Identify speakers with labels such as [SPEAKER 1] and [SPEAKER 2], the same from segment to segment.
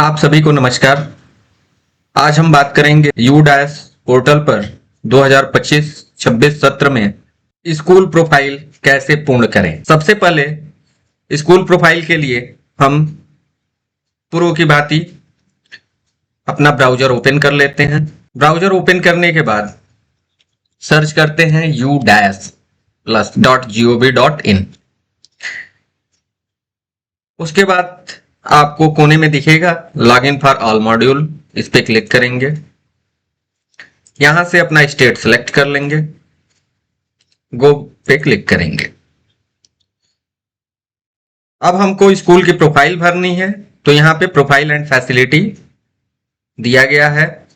[SPEAKER 1] आप सभी को नमस्कार। आज हम बात करेंगे यू डैश पोर्टल पर 2025-26 सत्र में स्कूल प्रोफाइल कैसे पूर्ण करें। सबसे पहले स्कूल प्रोफाइल के लिए हम पूर्व की भांति अपना ब्राउजर ओपन कर लेते हैं। ब्राउजर ओपन करने के बाद सर्च करते हैं u-plus.gov.in। उसके बाद आपको कोने में दिखेगा लॉगिन फॉर ऑल मॉड्यूल, इस पे क्लिक करेंगे। यहां से अपना स्टेट सेलेक्ट कर लेंगे, गो पे क्लिक करेंगे। अब हमको स्कूल की प्रोफाइल भरनी है, तो यहाँ पे प्रोफाइल एंड फैसिलिटी दिया गया है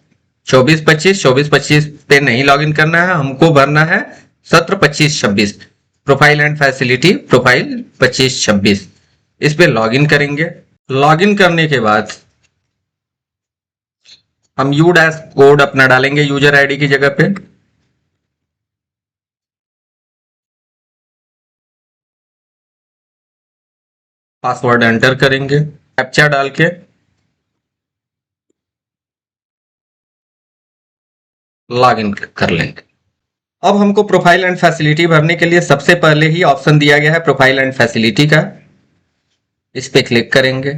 [SPEAKER 1] 24-25 पे नहीं लॉगिन करना है, हमको भरना है सत्र 25-26 प्रोफाइल एंड फैसिलिटी प्रोफाइल 25-26। इस पे लॉगिन करेंगे। लॉगिन करने के बाद हम यू डैश कोड अपना डालेंगे यूजर आईडी की जगह पे। पासवर्ड एंटर करेंगे, कैप्चा डाल के लॉगिन कर लेंगे। अब हमको प्रोफाइल एंड फैसिलिटी भरने के लिए सबसे पहले ही ऑप्शन दिया गया है प्रोफाइल एंड फैसिलिटी का, इस पे क्लिक करेंगे।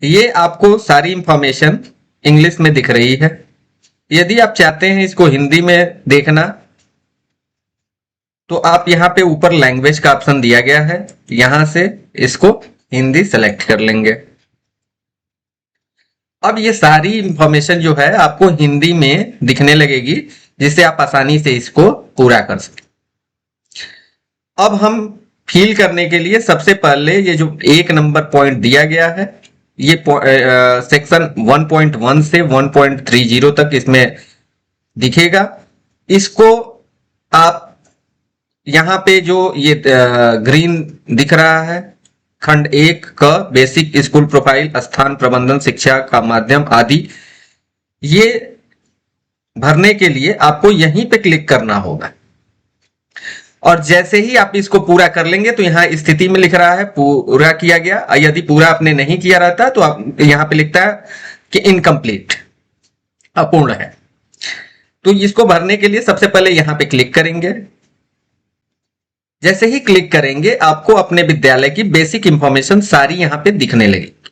[SPEAKER 1] ये आपको सारी इंफॉर्मेशन इंग्लिश में दिख रही है। यदि आप चाहते हैं इसको हिंदी में देखना, तो आप यहाँ पे ऊपर लैंग्वेज का ऑप्शन दिया गया है, यहां से इसको हिंदी सेलेक्ट कर लेंगे। अब ये सारी इंफॉर्मेशन जो है आपको हिंदी में दिखने लगेगी, जिससे आप आसानी से इसको पूरा कर सकें। अब हम फिल करने के लिए सबसे पहले ये जो 1 नंबर पॉइंट दिया गया है, ये सेक्शन 1.1 से 1.30 तक इसमें दिखेगा। इसको आप यहाँ पे जो ये ग्रीन दिख रहा है, खंड 1 का बेसिक स्कूल प्रोफाइल, स्थान प्रबंधन, शिक्षा का माध्यम आदि, ये भरने के लिए आपको यहीं पे क्लिक करना होगा। और जैसे ही आप इसको पूरा कर लेंगे तो यहाँ स्थिति में लिख रहा है पूरा किया गया। यदि पूरा आपने नहीं किया रहता तो आप यहाँ पे लिखता है कि इनकम्प्लीट, अपूर्ण है। तो इसको भरने के लिए सबसे पहले यहाँ पे क्लिक करेंगे। जैसे ही क्लिक करेंगे आपको अपने विद्यालय की बेसिक इंफॉर्मेशन सारी यहाँ पे दिखने लगेगी।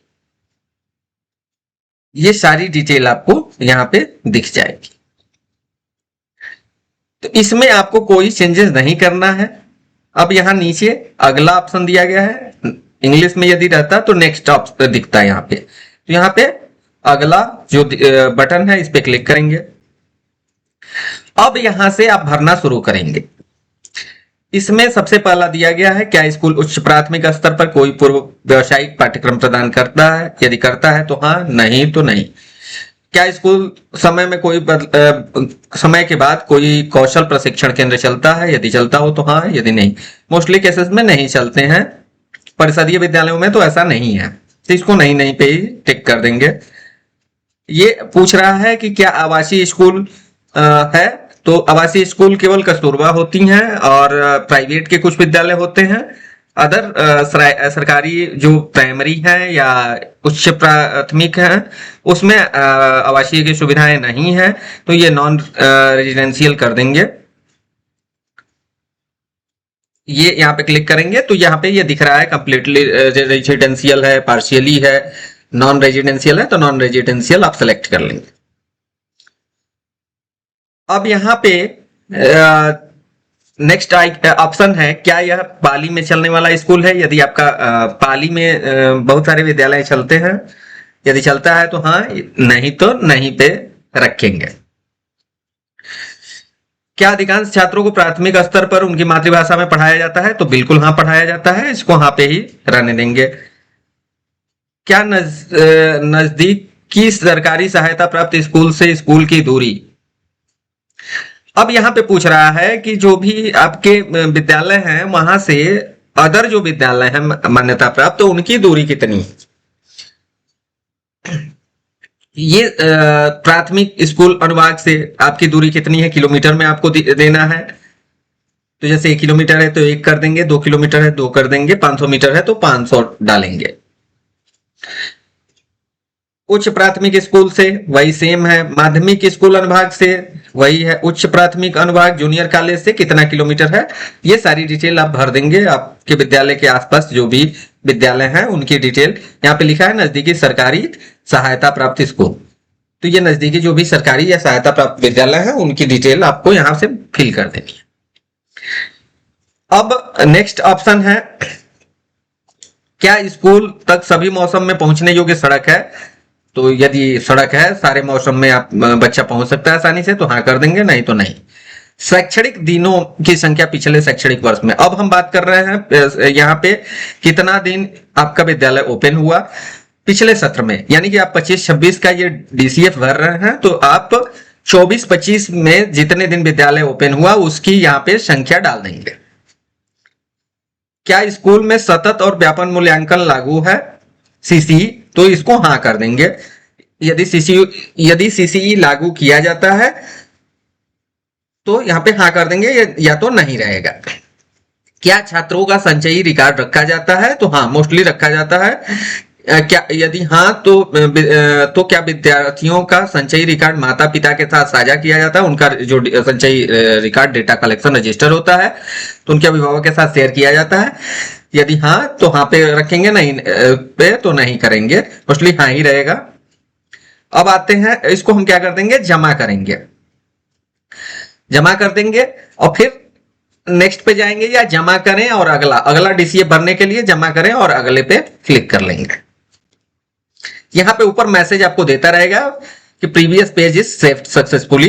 [SPEAKER 1] ये सारी डिटेल आपको यहाँ पे दिख जाएगी। तो इसमें आपको कोई चेंजेस नहीं करना है। अब यहाँ नीचे अगला ऑप्शन दिया गया है, इंग्लिश में यदि रहता तो नेक्स्ट ऑप्शन दिखता है यहाँ पे। तो यहाँ पे अगला जो बटन है, इस पे क्लिक करेंगे। अब यहां से आप भरना शुरू करेंगे। इसमें सबसे पहला दिया गया है, क्या स्कूल उच्च प्राथमिक स्तर पर कोई पूर्व व्यावसायिक पाठ्यक्रम प्रदान करता है? यदि करता है तो हाँ, नहीं तो नहीं। क्या स्कूल समय में समय के बाद कोई कौशल प्रशिक्षण केंद्र चलता है? यदि चलता हो तो हाँ, यदि नहीं। मोस्टली केसेस में नहीं चलते हैं, परिषदीय विद्यालयों में तो ऐसा नहीं है, तो इसको नहीं पे ही टिक कर देंगे। ये पूछ रहा है कि क्या आवासीय स्कूल है, तो आवासीय स्कूल केवल कस्तूरबा होती हैं और प्राइवेट के कुछ विद्यालय होते हैं। अदर सरकारी जो प्राइमरी है या उच्च प्राथमिक है, उसमें आवासीय की सुविधाएं नहीं है, तो ये नॉन रेजिडेंशियल कर देंगे। ये यहाँ पे क्लिक करेंगे तो यहाँ पे ये दिख रहा है कंप्लीटली रेजिडेंशियल है, पार्शियली है, नॉन रेजिडेंशियल है, तो नॉन रेजिडेंशियल आप सेलेक्ट कर लेंगे। अब यहाँ पे नेक्स्ट ऑप्शन है, क्या यह पाली में चलने वाला स्कूल है? यदि आपका पाली में बहुत सारे विद्यालय चलते हैं, यदि चलता है तो हाँ, नहीं तो नहीं पे रखेंगे। क्या अधिकांश छात्रों को प्राथमिक स्तर पर उनकी मातृभाषा में पढ़ाया जाता है? तो बिल्कुल हाँ, पढ़ाया जाता है, इसको हाँ पे ही रहने देंगे। क्या नजदीकी सरकारी सहायता प्राप्त स्कूल से स्कूल की दूरी? अब यहाँ पे पूछ रहा है कि जो भी आपके विद्यालय हैं वहां से अदर जो विद्यालय हैं मान्यता प्राप्त, तो उनकी दूरी कितनी है? ये प्राथमिक स्कूल अनुभाग से आपकी दूरी कितनी है, किलोमीटर में आपको देना है। तो जैसे 1 किलोमीटर है तो 1 कर देंगे, 2 किलोमीटर है 2 कर देंगे, 500 मीटर है तो 500 डालेंगे। उच्च प्राथमिक स्कूल से वही सेम है, माध्यमिक स्कूल अनुभाग से वही है, उच्च प्राथमिक अनुभाग जूनियर कॉलेज से कितना किलोमीटर है, ये सारी डिटेल आप भर देंगे। आपके विद्यालय के आसपास जो भी विद्यालय हैं उनकी डिटेल यहाँ पे लिखा है, नजदीकी सरकारी सहायता प्राप्त स्कूल, तो ये नजदीकी जो भी सरकारी या सहायता प्राप्त विद्यालय है उनकी डिटेल आपको यहाँ से फिल कर देनी है। अब नेक्स्ट ऑप्शन है, क्या स्कूल तक सभी मौसम में पहुंचने योग्य सड़क है, तो यदि सड़क है सारे मौसम में आप बच्चा पहुंच सकता है आसानी से तो हाँ कर देंगे, नहीं तो नहीं। शैक्षणिक दिनों की संख्या पिछले शैक्षणिक वर्ष में, अब हम बात कर रहे हैं यहाँ पे कितना दिन आपका विद्यालय ओपन हुआ पिछले सत्र में, यानी कि आप 25-26 का ये डीसीएफ भर रहे हैं तो आप 24-25 में जितने दिन विद्यालय ओपन हुआ उसकी यहाँ पे संख्या डाल देंगे। क्या स्कूल में सतत और व्यापक मूल्यांकन लागू है, सीसीई, तो इसको हाँ कर देंगे। यदि सीसीई लागू किया जाता है तो यहाँ पे हाँ कर देंगे, या तो नहीं रहेगा। क्या छात्रों का संचयी रिकॉर्ड रखा जाता है, तो हाँ मोस्टली रखा जाता है। क्या यदि हाँ तो क्या विद्यार्थियों का संचयी रिकॉर्ड माता पिता के साथ साझा किया जाता है, उनका जो संचयी रिकॉर्ड डेटा कलेक्शन रजिस्टर होता है तो उनके अभिभावक के साथ शेयर किया जाता है, यदि हाँ तो हाँ पे रखेंगे, नहीं पे तो नहीं करेंगे, मोस्टली हाँ ही रहेगा। अब आते हैं, इसको हम क्या कर देंगे, जमा करेंगे, जमा कर देंगे और फिर नेक्स्ट पे जाएंगे या जमा करें और अगला डीसीए भरने के लिए जमा करें और अगले पे क्लिक कर लेंगे। यहां पे ऊपर मैसेज आपको देता रहेगा कि previous page is saved successfully,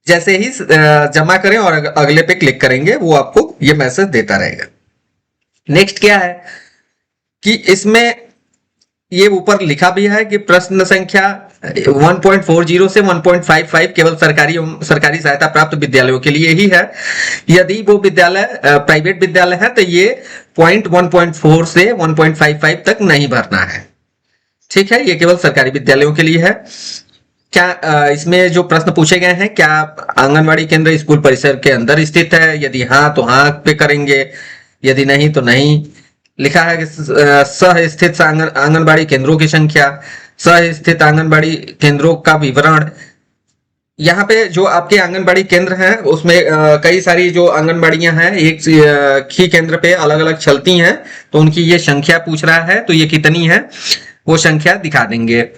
[SPEAKER 1] जैसे ही जमा करें और अगले पे क्लिक करेंगे वो आपको ये मैसेज देता रहेगा। नेक्स्ट क्या है कि इसमें ये ऊपर लिखा भी है कि प्रश्न संख्या 1.40 से 1.55 केवल सरकारी सहायता प्राप्त विद्यालयों के लिए ही है, यदि वो विद्यालय प्राइवेट विद्यालय है तो ये 1.4 से 1.55 तक नहीं भरना है, ठीक है, ये केवल सरकारी विद्यालयों के लिए है। क्या इसमें जो प्रश्न पूछे गए हैं, क्या आंगनबाड़ी केंद्र स्कूल परिसर के अंदर स्थित है, यदि हाँ तो हाँ पे करेंगे, यदि नहीं तो नहीं। लिखा है कि सह स्थित आंगनबाड़ी केंद्रों की संख्या, सह स्थित आंगनबाड़ी केंद्रों का विवरण। यहाँ पे जो आपके आंगनबाड़ी केंद्र हैं उसमें कई सारी जो आंगनबाड़ियां हैं एक ही केंद्र पे अलग अलग चलती हैं, तो उनकी ये संख्या पूछ रहा है तो ये कितनी है वो संख्या दिखा देंगे।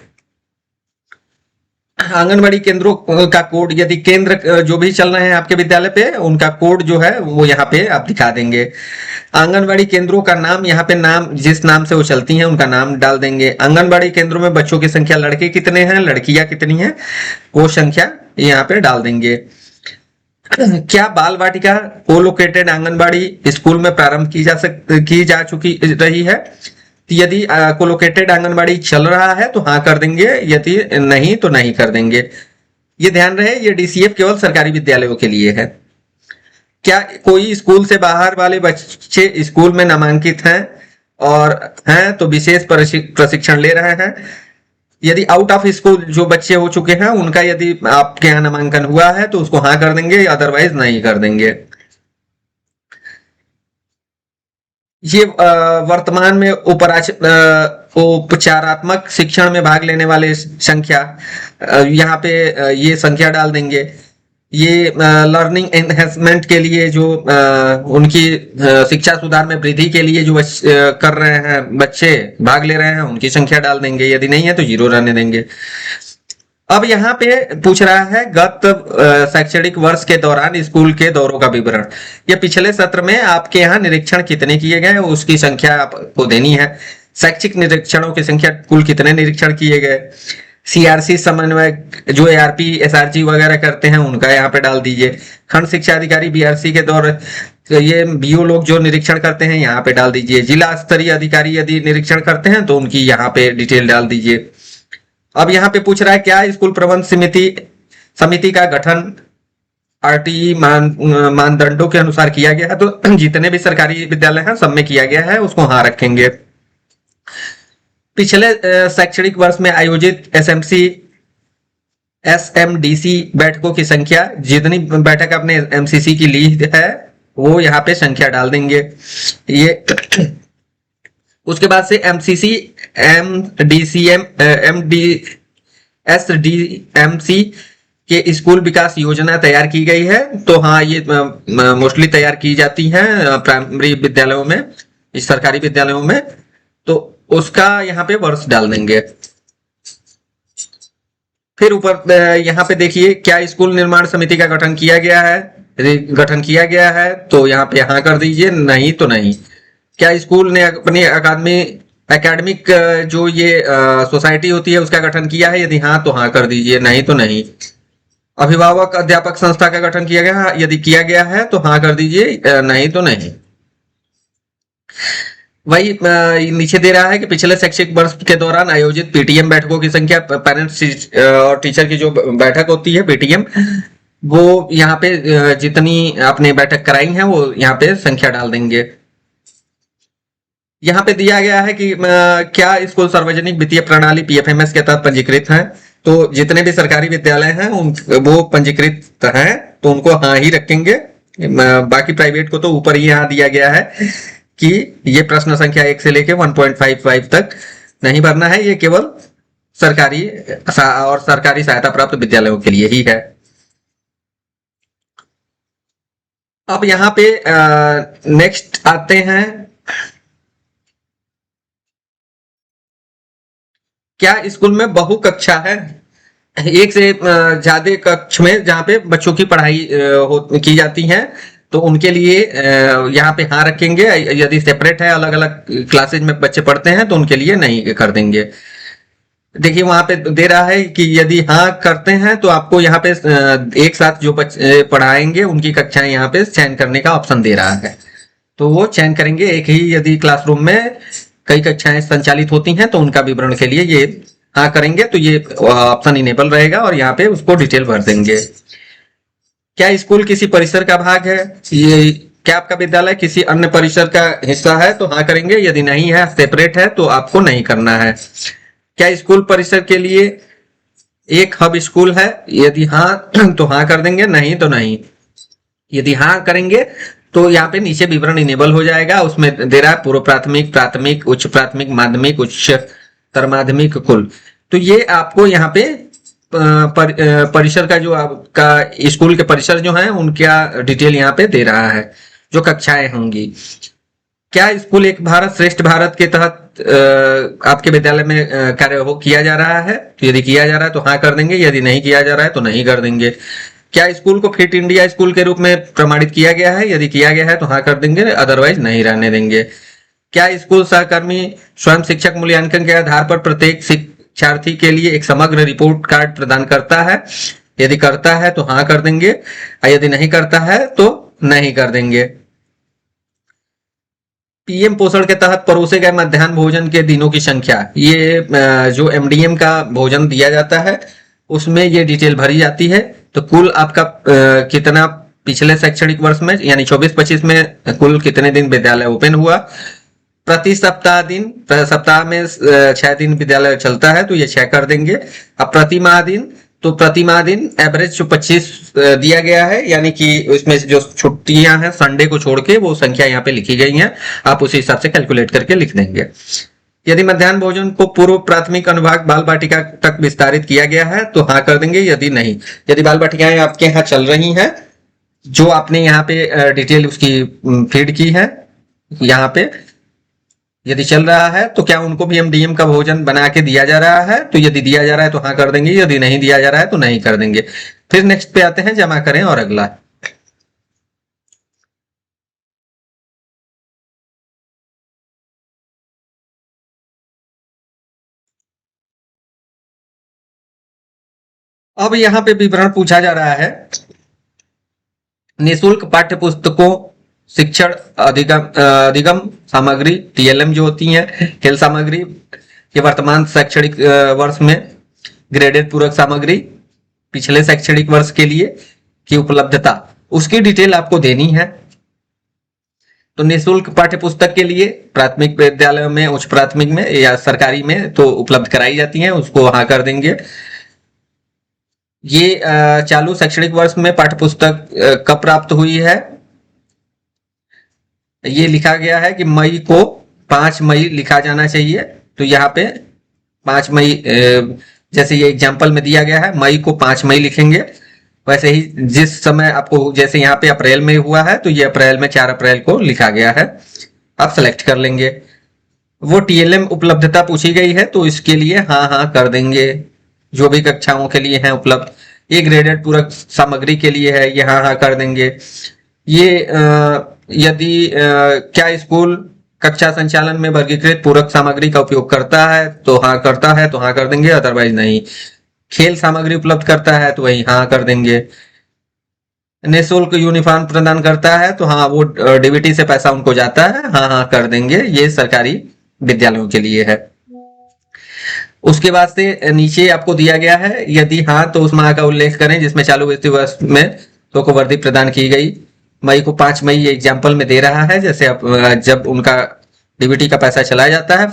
[SPEAKER 1] आंगनबाड़ी केंद्रों का कोड, यदि केंद्र जो भी चल रहे हैं आपके विद्यालय पे उनका कोड जो है वो यहाँ पे आप दिखा देंगे। आंगनबाड़ी केंद्रों का नाम, यहाँ पे नाम जिस नाम से वो चलती हैं उनका नाम डाल देंगे। आंगनबाड़ी केंद्रों में बच्चों की संख्या, लड़के कितने हैं लड़कियां कितनी हैं वो संख्या यहाँ पे डाल देंगे। क्या बाल वाटिका कोलोकेटेड आंगनबाड़ी स्कूल में प्रारंभ की जा चुकी रही है, यदि कोलोकेटेड आंगनबाड़ी चल रहा है तो हाँ कर देंगे, यदि नहीं तो नहीं कर देंगे। ये ध्यान रहे ये डीसीएफ केवल सरकारी विद्यालयों के लिए है। क्या कोई स्कूल से बाहर वाले बच्चे स्कूल में नामांकित हैं और हैं तो विशेष प्रशिक्षण ले रहे हैं, यदि आउट ऑफ स्कूल जो बच्चे हो चुके हैं उनका यदि आपके यहाँ नामांकन हुआ है तो उसको हाँ कर देंगे, अदरवाइज नहीं कर देंगे। ये वर्तमान में उपचारात्मक शिक्षण में भाग लेने वाले संख्या, यहाँ पे ये संख्या डाल देंगे। ये लर्निंग एनहेंसमेंट के लिए जो उनकी शिक्षा सुधार में वृद्धि के लिए जो कर रहे हैं बच्चे भाग ले रहे हैं उनकी संख्या डाल देंगे, यदि नहीं है तो 0 रहने देंगे। अब यहाँ पे पूछ रहा है गत शैक्षणिक वर्ष के दौरान स्कूल के दौरों का विवरण। ये पिछले सत्र में आपके यहाँ निरीक्षण कितने किए गए उसकी संख्या आपको देनी है। शैक्षिक निरीक्षणों की संख्या, कुल कितने निरीक्षण किए गए। सीआरसी समन्वय जो एआरपी एसआरजी वगैरह करते हैं उनका यहाँ पे डाल दीजिए। खंड शिक्षा अधिकारी बीआरसी के दौर, तो ये बीओ लोग जो निरीक्षण करते हैं यहाँ पे डाल दीजिए। जिला स्तरीय अधिकारी यदि निरीक्षण करते हैं तो उनकी यहाँ पे डिटेल डाल दीजिए। अब यहाँ पे पूछ रहा है क्या स्कूल प्रबंध समिति का गठन आरटीई मानदंडों के अनुसार किया गया है, तो जितने भी सरकारी विद्यालय हैं सब में किया गया है, उसको हाँ रखेंगे। पिछले शैक्षणिक वर्ष में आयोजित एसएमडीसी बैठकों की संख्या, जितनी बैठक आपने एमसीसी की ली है वो यहाँ पे संख्या डाल देंगे। ये उसके बाद से एमसीसी, एमडीसीएम, एसडीएमसी के स्कूल विकास योजना तैयार की गई है। तो हाँ, ये मोस्टली तैयार की जाती है प्राइमरी विद्यालयों में, इस सरकारी विद्यालयों में। तो उसका यहाँ पे वर्ष डाल देंगे। फिर ऊपर यहाँ पे देखिए, क्या स्कूल निर्माण समिति का गठन किया गया है? यदि गठन किया गया है तो यहाँ पे हाँ कर दीजिए, नहीं तो नहीं। क्या स्कूल ने अपनी एकेडमिक जो ये सोसाइटी होती है उसका गठन किया है? यदि हाँ तो हाँ कर दीजिए, नहीं तो नहीं। अभिभावक अध्यापक संस्था का गठन किया गया है? यदि किया गया है तो हाँ कर दीजिए, नहीं तो नहीं। वही नीचे दे रहा है कि पिछले शैक्षिक वर्ष के दौरान आयोजित पीटीएम बैठकों की संख्या, पेरेंट्स और टीचर की जो बैठक होती है पीटीएम, वो यहाँ पे जितनी आपने बैठक कराई है वो यहाँ पे संख्या डाल देंगे। यहाँ पे दिया गया है कि क्या स्कूल सार्वजनिक वित्तीय प्रणाली पीएफएमएस के तहत पंजीकृत है? तो जितने भी सरकारी विद्यालय हैं वो पंजीकृत हैं, तो उनको हाँ ही रखेंगे। बाकी प्राइवेट को तो ऊपर ही यहाँ दिया गया है कि ये प्रश्न संख्या 1 से लेके 1.55 तक नहीं भरना है, ये केवल सरकारी और सरकारी सहायता प्राप्त विद्यालयों के लिए ही है। अब यहाँ पे नेक्स्ट आते हैं, क्या स्कूल में बहु कक्षा है? एक से ज्यादा कक्ष में जहाँ पे बच्चों की पढ़ाई की जाती है, तो उनके लिए यहाँ पे हाँ रखेंगे। यदि सेपरेट है, अलग अलग क्लासेज में बच्चे पढ़ते हैं, तो उनके लिए नहीं कर देंगे। देखिए वहां पे दे रहा है कि यदि हाँ करते हैं तो आपको यहाँ पे एक साथ जो बच्चे पढ़ाएंगे उनकी कक्षाएं यहाँ पे चयन करने का ऑप्शन दे रहा है, तो वो चयन करेंगे। एक ही यदि क्लासरूम में कई कक्षाएं संचालित होती हैं तो उनका विवरण के लिए ये हाँ करेंगे, तो ये ऑप्शन इनेबल रहेगा और यहाँ पे उसको डिटेल भर देंगे। क्या स्कूल किसी परिसर का भाग है? ये क्या आपका विद्यालय किसी अन्य परिसर का हिस्सा है? तो हाँ करेंगे। यदि नहीं है, सेपरेट है, तो आपको नहीं करना है। क्या स्कूल परिसर के लिए एक हब स्कूल है? यदि हाँ तो हाँ कर देंगे, नहीं तो नहीं। यदि हाँ करेंगे तो यहाँ पे नीचे विवरण इनेबल हो जाएगा। उसमें दे रहा है पूर्व प्राथमिक, प्राथमिक, उच्च प्राथमिक, माध्यमिक, उच्चतर माध्यमिक, कुल। तो ये आपको यहाँ पे परिसर का जो आपका स्कूल के परिसर जो है उनका डिटेल यहाँ पे दे रहा है, जो कक्षाएं होंगी। क्या स्कूल एक भारत श्रेष्ठ भारत के तहत आपके विद्यालय में कार्य हो किया जा रहा है? तो यदि किया जा रहा है तो हाँ कर देंगे, यदि नहीं किया जा रहा है तो नहीं कर देंगे। क्या स्कूल को फिट इंडिया स्कूल के रूप में प्रमाणित किया गया है? यदि किया गया है तो हाँ कर देंगे, अदरवाइज नहीं रहने देंगे। क्या स्कूल सहकर्मी स्वयं शिक्षक मूल्यांकन के आधार पर प्रत्येक शिक्षार्थी के लिए एक समग्र रिपोर्ट कार्ड प्रदान करता है? यदि करता है तो हाँ कर देंगे, यदि नहीं करता है तो नहीं कर देंगे। पीएम पोषण के तहत परोसे गए मध्याह्न भोजन के दिनों की संख्या, ये जो एमडीएम का भोजन दिया जाता है उसमें ये डिटेल भरी जाती है। तो कुल आपका कितना पिछले शैक्षणिक वर्ष में यानी 24-25 में कुल कितने दिन विद्यालय ओपन हुआ? प्रति सप्ताह दिन, सप्ताह में 6 दिन विद्यालय चलता है तो ये 6 कर देंगे। अब प्रति माह दिन, तो प्रति माह दिन एवरेज जो 25 दिया गया है, यानी कि उसमें जो छुट्टियां हैं संडे को छोड़ के वो संख्या यहाँ पे लिखी गई हैं, आप उसी हिसाब से कैलकुलेट करके लिख देंगे। यदि मध्याह्न भोजन को पूर्व प्राथमिक अनुभाग बाल बाटिका तक विस्तारित किया गया है तो हाँ कर देंगे, यदि नहीं, यदि बाल बाटिकाएं आपके यहाँ चल रही हैं, जो आपने यहाँ पे डिटेल उसकी फीड की है यहाँ पे, यदि चल रहा है तो क्या उनको भी एमडीएम का भोजन बना के दिया जा रहा है? तो यदि दिया जा रहा है तो हाँ कर देंगे, यदि नहीं दिया जा रहा है तो नहीं कर देंगे। फिर नेक्स्ट पे आते हैं, जमा करें और अगला। अब यहाँ पे विवरण पूछा जा रहा है, निःशुल्क पाठ्य पुस्तकों, शिक्षण अधिगम सामग्री टीएलएम जो होती है, खेल सामग्री के वर्तमान शैक्षणिक वर्ष में ग्रेडेड पूरक सामग्री पिछले शैक्षणिक वर्ष के लिए की उपलब्धता, उसकी डिटेल आपको देनी है। तो निःशुल्क पाठ्य पुस्तक के लिए प्राथमिक विद्यालयों में, उच्च प्राथमिक में या सरकारी में तो उपलब्ध कराई जाती हैं, उसको हाँ कर देंगे। ये चालू शैक्षणिक वर्ष में पाठ्य पुस्तक कब प्राप्त हुई है? ये लिखा गया है कि मई को 5 मई लिखा जाना चाहिए। तो यहाँ पे 5 मई, जैसे ये एग्जाम्पल में दिया गया है, मई को 5 मई लिखेंगे। वैसे ही जिस समय आपको, जैसे यहाँ पे अप्रैल में हुआ है तो ये अप्रैल में 4 अप्रैल को लिखा गया है, आप सेलेक्ट कर लेंगे। वो टीएलएम उपलब्धता पूछी गई है तो इसके लिए हाँ हाँ कर देंगे, जो भी कक्षाओं के लिए है उपलब्ध। ये ग्रेडेड पूरक सामग्री के लिए है, ये हाँ हाँ कर देंगे। ये यदि क्या स्कूल कक्षा संचालन में वर्गीकृत पूरक सामग्री का उपयोग करता है तो हाँ करता है, तो हाँ कर देंगे, अदरवाइज नहीं। खेल सामग्री उपलब्ध करता है तो वही हाँ कर देंगे। निःशुल्क यूनिफॉर्म प्रदान करता है तो हाँ वो डीबीटी से पैसा उनको जाता है, हाँ हाँ कर देंगे। ये सरकारी विद्यालयों के लिए है। उसके बाद से नीचे आपको दिया गया है, यदि हाँ तो उस माह का उल्लेख करें जिसमें चालू वित्तीय वर्ष में तो को वर्दी प्रदान की गई। मई को 5 मई ये एग्जाम्पल में दे रहा है, जैसे आप जब उनका डीबीटी का पैसा चला जाता है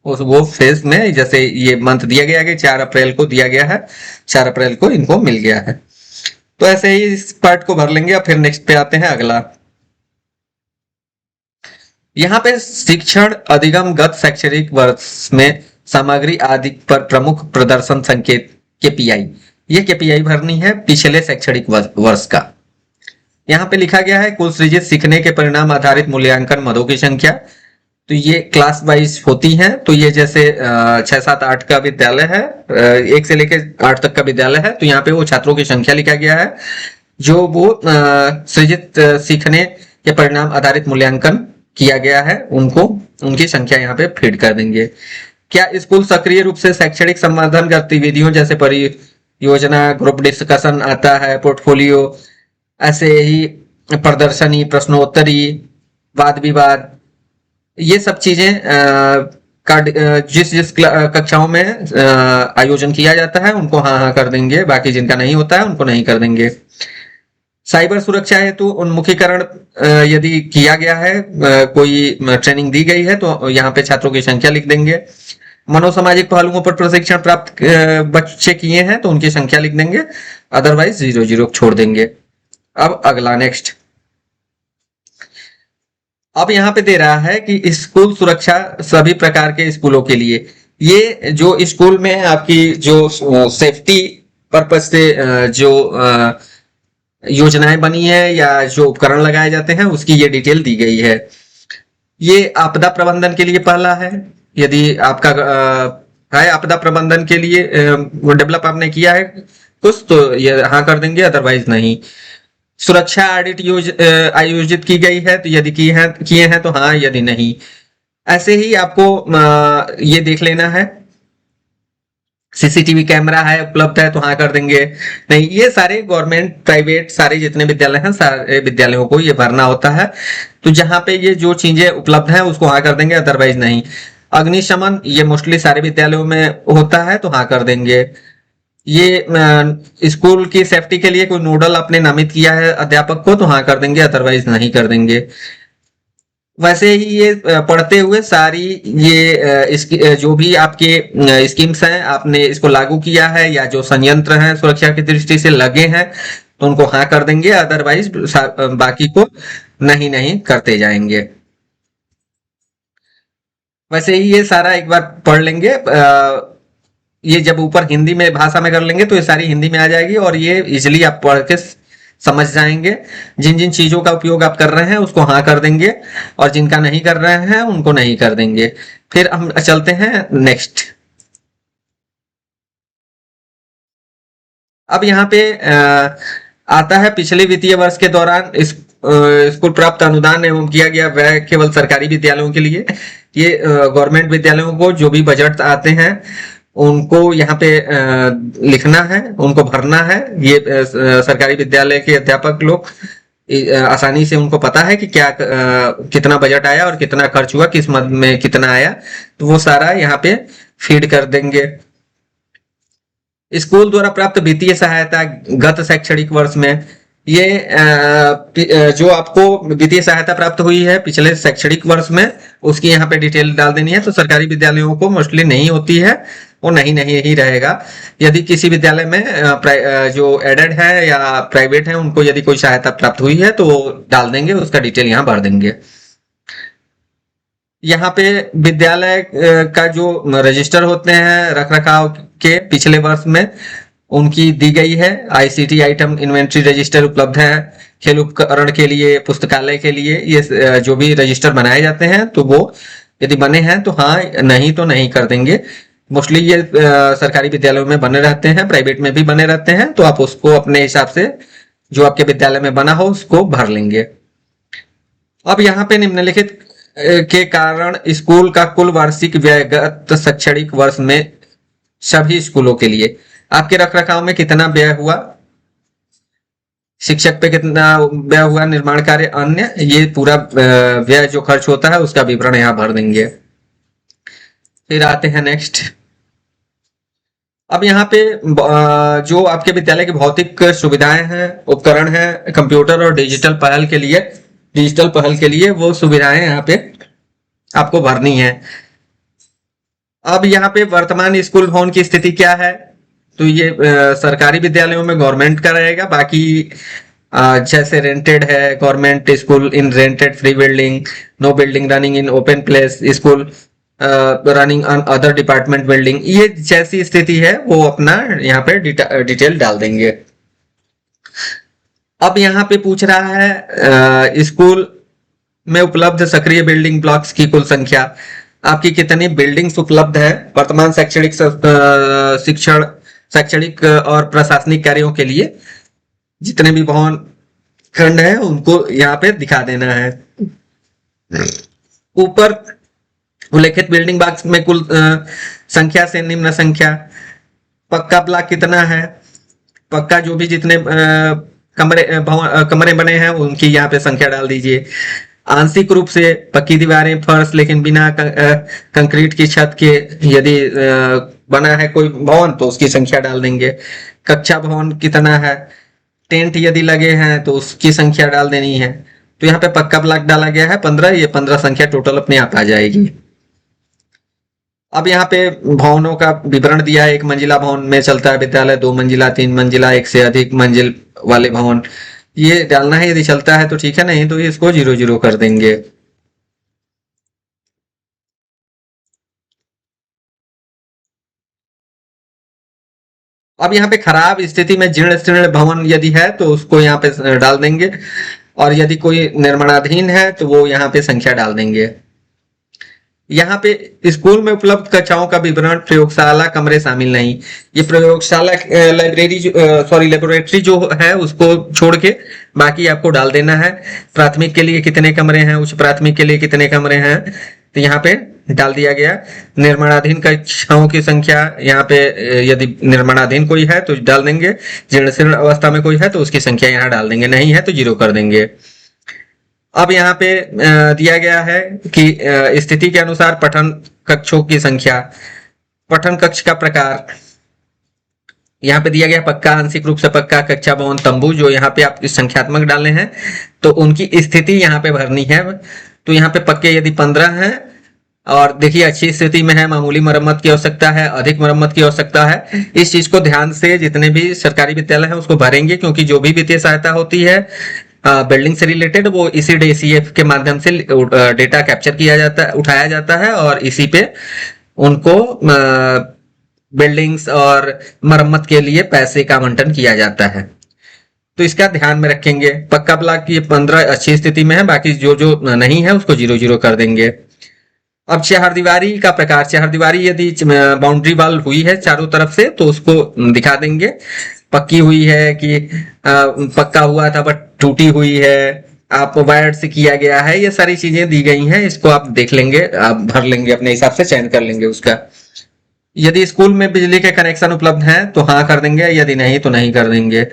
[SPEAKER 1] उस वो फेज में, जैसे ये मंथ दिया गया है 4 अप्रैल को दिया गया है, 4 अप्रैल को इनको मिल गया है। तो ऐसे ही इस पार्ट को भर लेंगे। अब फिर नेक्स्ट पे आते हैं अगला। यहाँ पे शिक्षण अधिगम गत शैक्षणिक वर्ष में सामग्री आदि पर प्रमुख प्रदर्शन संकेत केपीआई, ये केपीआई भरनी है पिछले शैक्षणिक वर्ष का। यहाँ पे लिखा गया है कुल सृजित सीखने के परिणाम आधारित मूल्यांकन मदों की संख्या। तो ये क्लास वाइज होती हैं, तो ये जैसे 6, 7, 8 का विद्यालय है, 1 से लेकर 8 तक का विद्यालय है, तो यहाँ पे वो छात्रों की संख्या लिखा गया है जो वो सृजित सीखने के परिणाम आधारित मूल्यांकन किया गया है, उनको उनकी संख्या यहाँ पे फीड कर देंगे। क्या स्कूल सक्रिय रूप से शैक्षणिक संवर्धन गतिविधियों जैसे परियोजना, ग्रुप डिस्कशन आता है, पोर्टफोलियो, ऐसे ही प्रदर्शनी, प्रश्नोत्तरी, वाद विवाद, ये सब चीजें जिस जिस कक्षाओं में आयोजन किया जाता है उनको हाँ हाँ कर देंगे, बाकी जिनका नहीं होता है उनको नहीं कर देंगे। साइबर सुरक्षा हेतु उन्मुखीकरण यदि किया गया है, कोई ट्रेनिंग दी गई है तो यहाँ पे छात्रों की संख्या लिख देंगे। मनोसामाजिक पहलुओं पर प्रशिक्षण प्राप्त बच्चे किए हैं तो उनकी संख्या लिख देंगे, अदरवाइज 0 छोड़ देंगे। अब अगला नेक्स्ट। अब यहाँ पे दे रहा है कि स्कूल सुरक्षा सभी प्रकार के स्कूलों के लिए। ये जो स्कूल में आपकी जो सेफ्टी पर्पज से जो योजनाएं बनी है या जो उपकरण लगाए जाते हैं उसकी ये डिटेल दी गई है। ये आपदा प्रबंधन के लिए पहला है, यदि आपका है आपदा प्रबंधन के लिए वो डेवलप आपने किया है कुछ तो ये हाँ कर देंगे, अदरवाइज नहीं। सुरक्षा ऑडिट आयोजित की गई है तो यदि किए हैं तो हाँ, यदि नहीं। ऐसे ही आपको ये देख लेना है, सीसीटीवी कैमरा है उपलब्ध है तो हाँ कर देंगे, नहीं। ये सारे गवर्नमेंट प्राइवेट सारे जितने विद्यालय हैं सारे विद्यालयों को ये भरना होता है, तो जहां पे ये जो चीजें उपलब्ध हैं उसको हाँ कर देंगे, अदरवाइज नहीं। अग्निशमन ये मोस्टली सारे विद्यालयों में होता है तो हाँ कर देंगे। ये स्कूल की सेफ्टी के लिए कोई नोडल आपने नामित किया है अध्यापक को तो हाँ कर देंगे, अदरवाइज नहीं कर देंगे। वैसे ही ये पढ़ते हुए सारी ये जो भी आपके स्कीम्स हैं आपने इसको लागू किया है या जो संयंत्र हैं सुरक्षा की दृष्टि से लगे हैं तो उनको हाँ कर देंगे, अदरवाइज बाकी को नहीं नहीं करते जाएंगे। वैसे ही ये सारा एक बार पढ़ लेंगे, ये जब ऊपर हिंदी में भाषा में कर लेंगे तो ये सारी हिंदी में आ जाएगी और ये इजिली आप पढ़ के समझ जाएंगे। जिन जिन चीजों का उपयोग आप कर रहे हैं उसको हाँ कर देंगे और जिनका नहीं कर रहे हैं उनको नहीं कर देंगे। फिर हम चलते हैं नेक्स्ट। अब यहाँ पे आता है पिछले वित्तीय वर्ष के दौरान स्कूल प्राप्त अनुदान एवं किया गया व्यय केवल सरकारी विद्यालयों के लिए। ये गवर्नमेंट विद्यालयों को जो भी बजट आते हैं उनको यहाँ पे लिखना है, उनको भरना है। ये सरकारी विद्यालय के अध्यापक लोग आसानी से उनको पता है कि क्या कितना बजट आया और कितना खर्च हुआ, किस मद में कितना आया, तो वो सारा यहाँ पे फीड कर देंगे। स्कूल द्वारा प्राप्त वित्तीय सहायता गत शैक्षणिक वर्ष में, ये जो आपको वित्तीय सहायता प्राप्त हुई है पिछले शैक्षणिक वर्ष में उसकी यहाँ पे डिटेल डाल देनी है। तो सरकारी विद्यालयों को मोस्टली नहीं होती है, वो नहीं नहीं ही रहेगा। यदि किसी विद्यालय में जो एडेड है या प्राइवेट है उनको यदि कोई सहायता प्राप्त हुई है तो वो डाल देंगे, उसका डिटेल यहाँ भर देंगे। यहाँ पे विद्यालय का जो रजिस्टर होते हैं रख रखाव के पिछले वर्ष में उनकी दी गई है। आईसीटी आइटम इन्वेंट्री रजिस्टर उपलब्ध है। खेल उपकरण के लिए, पुस्तकालय के लिए ये जो भी रजिस्टर बनाए जाते हैं तो वो यदि बने हैं तो हाँ, नहीं तो नहीं कर देंगे। मोस्टली ये सरकारी विद्यालयों में बने रहते हैं, प्राइवेट में भी बने रहते हैं, तो आप उसको अपने हिसाब से जो आपके विद्यालय में बना हो उसको भर लेंगे। अब यहाँ पे निम्नलिखित के कारण स्कूल का कुल वार्षिक व्यय गत शैक्षणिक वर्ष में सभी स्कूलों के लिए आपके रखरखाव में कितना व्यय हुआ, शिक्षक पे कितना व्यय हुआ, निर्माण कार्य, अन्य, ये पूरा व्यय जो खर्च होता है उसका विवरण यहाँ भर देंगे। फिर आते हैं नेक्स्ट। अब यहाँ पे जो आपके विद्यालय की भौतिक सुविधाएं हैं, उपकरण हैं, कंप्यूटर और डिजिटल पहल के लिए वो सुविधाएं यहाँ पे आपको भरनी है। अब यहाँ पे वर्तमान स्कूल भवन की स्थिति क्या है, तो ये सरकारी विद्यालयों में गवर्नमेंट का रहेगा। बाकी जैसे रेंटेड है, government school in rented free building, no building running in open place, school running on other department building, ये जैसी स्थिति है वो अपना यहाँ पे डिटेल डाल देंगे। अब यहाँ पे पूछ रहा है स्कूल में उपलब्ध सक्रिय बिल्डिंग ब्लॉक्स की कुल संख्या, आपकी कितनी बिल्डिंग्स उपलब्ध है वर्तमान शैक्षणिक और प्रशासनिक कार्यों के लिए। जितने भी भवन खंड है उनको यहाँ पे दिखा देना है। ऊपर उल्लेखित बिल्डिंग ब्लॉक्स में कुल संख्या से निम्न संख्या, पक्का ब्लॉक कितना है, पक्का जो भी जितने कमरे बने हैं उनकी यहाँ पे संख्या डाल दीजिए। आंशिक रूप से पक्की दीवारें, फर्श लेकिन बिना कंक्रीट की छत के यदि बना है कोई भवन तो उसकी संख्या डाल देंगे। कक्षा भवन कितना है, टेंट यदि लगे हैं तो उसकी संख्या डाल देनी है। तो यहाँ पे पक्का ब्लॉक डाला गया है 15, ये 15 संख्या टोटल अपने आप आ जाएगी। अब यहाँ पे भवनों का विवरण दिया है। 1 मंजिला भवन में चलता है विद्यालय, 2 मंजिला, 3 मंजिला, 1 से अधिक मंजिल वाले भवन, ये डालना है। यदि चलता है तो ठीक है, नहीं तो इसको 0 कर देंगे। अब यहाँ पे खराब स्थिति में जीर्ण शीर्ण भवन यदि है तो उसको यहाँ पे डाल देंगे, और यदि कोई निर्माणाधीन है तो वो यहाँ पे संख्या डाल देंगे। यहाँ पे स्कूल में उपलब्ध कक्षाओं का विवरण, प्रयोगशाला कमरे शामिल नहीं। ये प्रयोगशाला लेबोरेटरी जो है उसको छोड़ के बाकी आपको डाल देना है। प्राथमिक के लिए कितने कमरे हैं, उच्च प्राथमिक के लिए कितने कमरे हैं, तो यहाँ पे डाल दिया गया। निर्माणाधीन कक्षाओं की संख्या यहाँ पे यदि निर्माणाधीन कोई है तो डाल देंगे, जीर्ण शीर्ण अवस्था में कोई है तो उसकी संख्या यहाँ डाल देंगे, नहीं है तो 0 कर देंगे। अब यहाँ पे दिया गया है कि स्थिति के अनुसार पठन कक्षों की संख्या, पठन कक्ष का प्रकार यहाँ पे दिया गया। पक्का, आंशिक रूप से पक्का, कक्षा भवन, तंबू, जो यहाँ पे आप संख्यात्मक डालने हैं तो उनकी स्थिति यहाँ पे भरनी है। तो यहाँ पे पक्के यदि 15 हैं और देखिए अच्छी स्थिति में है, मामूली मरम्मत की आवश्यकता है, अधिक मरम्मत की आवश्यकता है, इस चीज को ध्यान से जितने भी सरकारी विद्यालय है उसको भरेंगे, क्योंकि जो भी वित्तीय सहायता होती है बिल्डिंग से रिलेटेड वो इसी DCF के माध्यम से डेटा कैप्चर किया जाता है, उठाया जाता है, और इसी पे उनको बिल्डिंग्स और मरम्मत के लिए पैसे का आवंटन किया जाता है। तो इसका ध्यान में रखेंगे। पक्का ब्लॉक की 15 अच्छी स्थिति में है, बाकी जो जो नहीं है उसको 0 कर देंगे। अब चहारदीवारी का प्रकार, चहारदीवारी यदि बाउंड्री वॉल हुई है चारों तरफ से तो उसको दिखा देंगे। पक्की हुई है कि पक्का हुआ था बट टूटी हुई है, आप वायर से किया गया है, ये सारी चीजें दी गई हैं, इसको आप देख लेंगे, आप भर लेंगे, अपने हिसाब से चयन कर लेंगे उसका। यदि स्कूल में बिजली के कनेक्शन उपलब्ध हैं तो हाँ कर देंगे, यदि नहीं तो नहीं कर देंगे।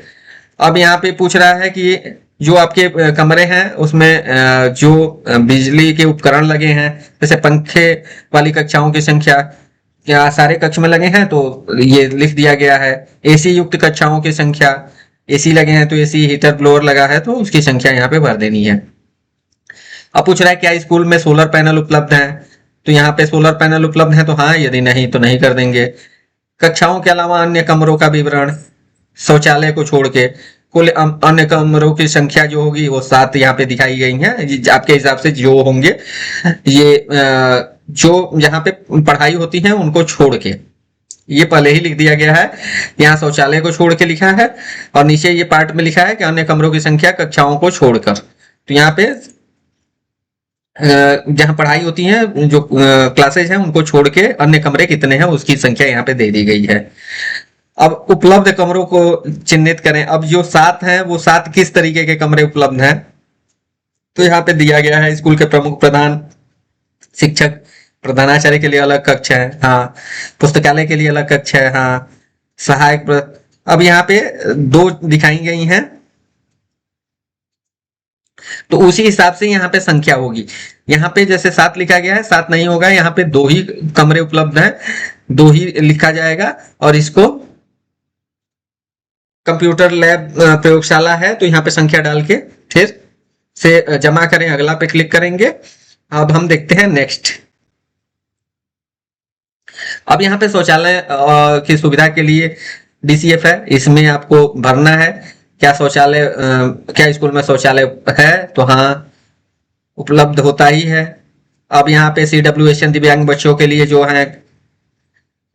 [SPEAKER 1] अब यहाँ पे पूछ रहा है कि जो आपके कमरे हैं उसमें जो बिजली के उपकरण लगे हैं, जैसे पंखे वाली कक्षाओं की संख्या क्या सारे कक्ष में लगे हैं, तो ये लिख दिया गया है। AC युक्त कक्षाओं की संख्या, AC लगे हैं तो AC, हीटर ब्लोअर लगा है तो उसकी संख्या यहाँ पे भर देनी है। अब पूछ रहा है क्या स्कूल में सोलर पैनल उपलब्ध है, तो यहाँ पे सोलर पैनल उपलब्ध है तो हाँ, यदि नहीं तो नहीं कर देंगे। कक्षाओं के अलावा अन्य कमरों का विवरण, शौचालय को छोड़ के, कुल अन्य कमरों की संख्या जो होगी वो 7 यहाँ पे दिखाई गई है। आपके हिसाब से जो होंगे ये जो यहाँ पे पढ़ाई होती है उनको छोड़ के, ये पहले ही लिख दिया गया है। यहाँ शौचालय को छोड़ के लिखा है और नीचे ये पार्ट में लिखा है कि अन्य कमरों की संख्या कक्षाओं को छोड़कर। तो यहाँ पे जहाँ पढ़ाई होती है, जो क्लासेज हैं उनको छोड़ के अन्य कमरे कितने हैं उसकी संख्या यहाँ पे दे दी गई है। अब उपलब्ध कमरों को चिन्हित करें। अब जो 7 हैं वो 7 किस तरीके के कमरे उपलब्ध हैं, तो यहाँ पे दिया गया है स्कूल के प्रमुख, प्रधान शिक्षक, प्रधानाचार्य के लिए अलग कक्ष है, हाँ, पुस्तकालय के लिए अलग कक्ष है, हाँ, सहायक। अब यहाँ पे 2 दिखाई गई हैं, तो उसी हिसाब से यहाँ पे संख्या होगी। यहाँ पे जैसे 7 लिखा गया है, 7 नहीं होगा, यहाँ पे 2 ही कमरे उपलब्ध हैं, 2 ही लिखा जाएगा। और इसको कंप्यूटर लैब प्रयोगशाला है, तो यहाँ पे संख्या डाल के फिर से जमा करें, अगला पे क्लिक करेंगे। अब हम देखते हैं नेक्स्ट। अब यहाँ पे शौचालय की सुविधा के लिए DCF है, इसमें आपको भरना है क्या शौचालय, क्या स्कूल में शौचालय है, तो हाँ उपलब्ध होता ही है। अब यहाँ पे CWSN दिव्यांग बच्चों के लिए जो है,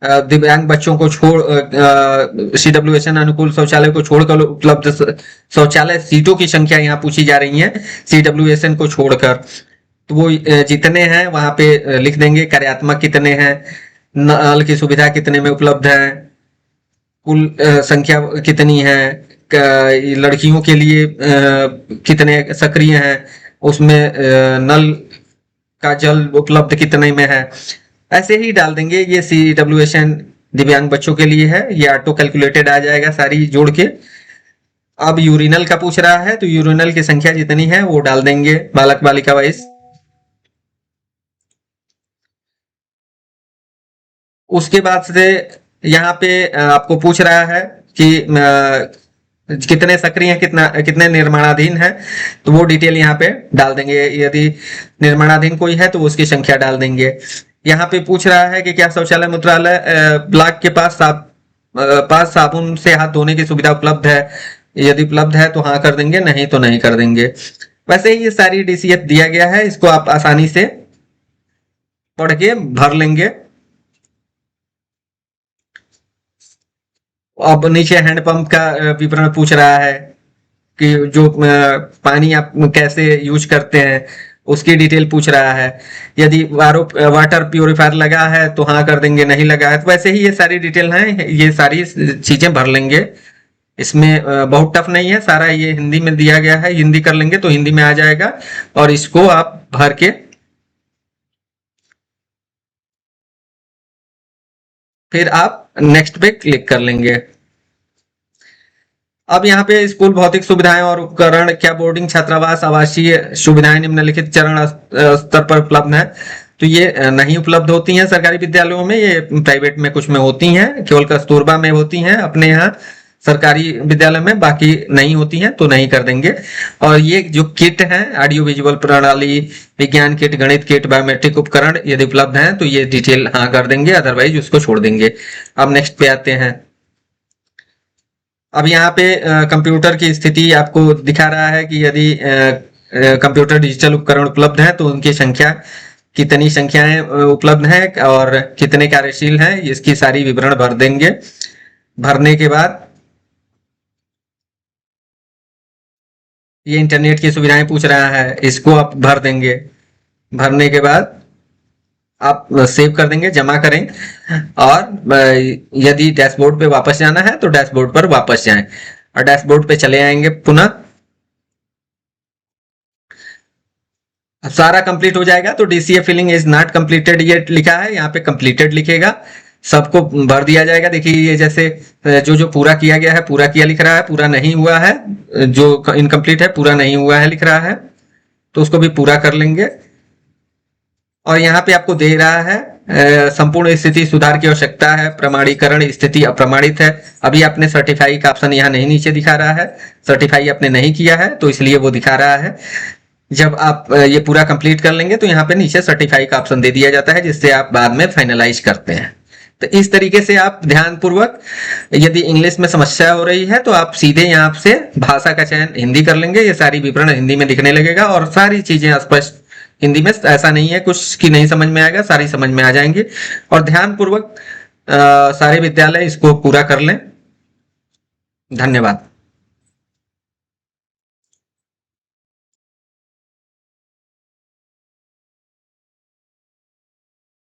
[SPEAKER 1] दिव्यांग बच्चों को छोड़ CWSN अनुकूल शौचालय को छोड़कर उपलब्ध शौचालय सीटों की संख्या यहाँ पूछी जा रही है CWSN को छोड़कर। तो वो जितने हैं वहां पे लिख देंगे, कार्यात्मक कितने हैं, नल की सुविधा कितने में उपलब्ध है, कुल संख्या कितनी है, लड़कियों के लिए कितने सक्रिय हैं, उसमें नल का जल उपलब्ध कितने में है, ऐसे ही डाल देंगे। ये CWSN दिव्यांग बच्चों के लिए है, ये ऑटो कैलकुलेटेड आ जाएगा सारी जोड़ के। अब यूरिनल का पूछ रहा है, तो यूरिनल की संख्या जितनी है वो डाल देंगे बालक बालिका वाइज। उसके बाद से यहाँ पे आपको पूछ रहा है कि कितने सक्रिय हैं, कितने निर्माणाधीन है, तो वो डिटेल यहाँ पे डाल देंगे। यदि निर्माणाधीन कोई है तो उसकी संख्या डाल देंगे। यहाँ पे पूछ रहा है कि क्या शौचालय मूत्रालय ब्लॉक के पास साबुन से हाथ धोने की सुविधा उपलब्ध है, यदि उपलब्ध है तो हाँ कर देंगे, नहीं तो नहीं कर देंगे। वैसे ही ये सारी DCF दिया गया है, इसको आप आसानी से पढ़ के भर लेंगे। अब नीचे हैंडपंप का विवरण पूछ रहा है कि जो पानी आप कैसे यूज करते हैं उसकी डिटेल पूछ रहा है। यदि वाटर प्यूरिफायर लगा है तो हाँ कर देंगे, नहीं लगा है तो वैसे ही ये सारी डिटेल हैं, ये सारी चीजें भर लेंगे। इसमें बहुत टफ नहीं है, सारा ये हिंदी में दिया गया है, हिंदी कर लेंगे तो हिंदी में आ जाएगा और इसको आप भर के फिर आप नेक्स्ट पे क्लिक कर लेंगे। अब यहाँ पे स्कूल भौतिक सुविधाएं और उपकरण, क्या बोर्डिंग छात्रावास आवासीय सुविधाएं निम्नलिखित चरण स्तर पर उपलब्ध है, तो ये नहीं उपलब्ध होती हैं सरकारी विद्यालयों में, ये प्राइवेट में कुछ में होती हैं, केवल कस्तूरबा में होती हैं अपने यहाँ सरकारी विद्यालय में, बाकी नहीं होती हैं तो नहीं कर देंगे। और ये जो किट है, ऑडियो विजुअल प्रणाली, विज्ञान किट, गणित किट, बायोमेट्रिक उपकरण यदि उपलब्ध हैं तो ये डिटेल हाँ कर देंगे, अदरवाइज उसको छोड़ देंगे। अब नेक्स्ट पे आते हैं। अब यहाँ पे कंप्यूटर की स्थिति आपको दिखा रहा है कि यदि कंप्यूटर डिजिटल उपकरण उपलब्ध हैं तो उनकी संख्या, कितनी संख्याएं उपलब्ध हैं और कितने कार्यशील हैं, इसकी सारी विवरण भर देंगे। भरने के बाद ये इंटरनेट की सुविधाएं पूछ रहा है, इसको आप भर देंगे। भरने के बाद आप सेव कर देंगे, जमा करें और यदि डैशबोर्ड पे वापस जाना है तो डैशबोर्ड पर वापस जाएं और डैशबोर्ड पे चले आएंगे पुनः। सारा कंप्लीट हो जाएगा तो DCF filling is not completed ये लिखा है, यहाँ पे कंप्लीटेड लिखेगा, सबको भर दिया जाएगा। देखिए ये जैसे जो पूरा किया गया है पूरा किया लिख रहा है, पूरा नहीं हुआ है, जो इनकम्प्लीट है पूरा नहीं हुआ है लिख रहा है, तो उसको भी पूरा कर लेंगे। और यहाँ पे आपको दे रहा है संपूर्ण स्थिति सुधार की आवश्यकता है, प्रमाणीकरण स्थिति अप्रमाणित है। अभी आपने सर्टिफाई का ऑप्शन यहाँ नहीं नीचे दिखा रहा है, सर्टिफाई आपने नहीं किया है तो इसलिए वो दिखा रहा है। जब आप ये पूरा कंप्लीट कर लेंगे तो यहाँ पे नीचे सर्टिफाई का ऑप्शन दे दिया जाता है, जिससे आप बाद में फाइनलाइज करते हैं। तो इस तरीके से आप ध्यानपूर्वक, यदि इंग्लिश में समस्या हो रही है तो आप सीधे यहाँ से भाषा का चयन हिंदी कर लेंगे, ये सारी विवरण हिंदी में दिखने लगेगा और सारी चीजें स्पष्ट हिंदी में, ऐसा नहीं है कुछ की नहीं समझ में आएगा, सारी समझ में आ जाएंगी। और ध्यानपूर्वक सारे विद्यालय इसको पूरा कर लें। धन्यवाद।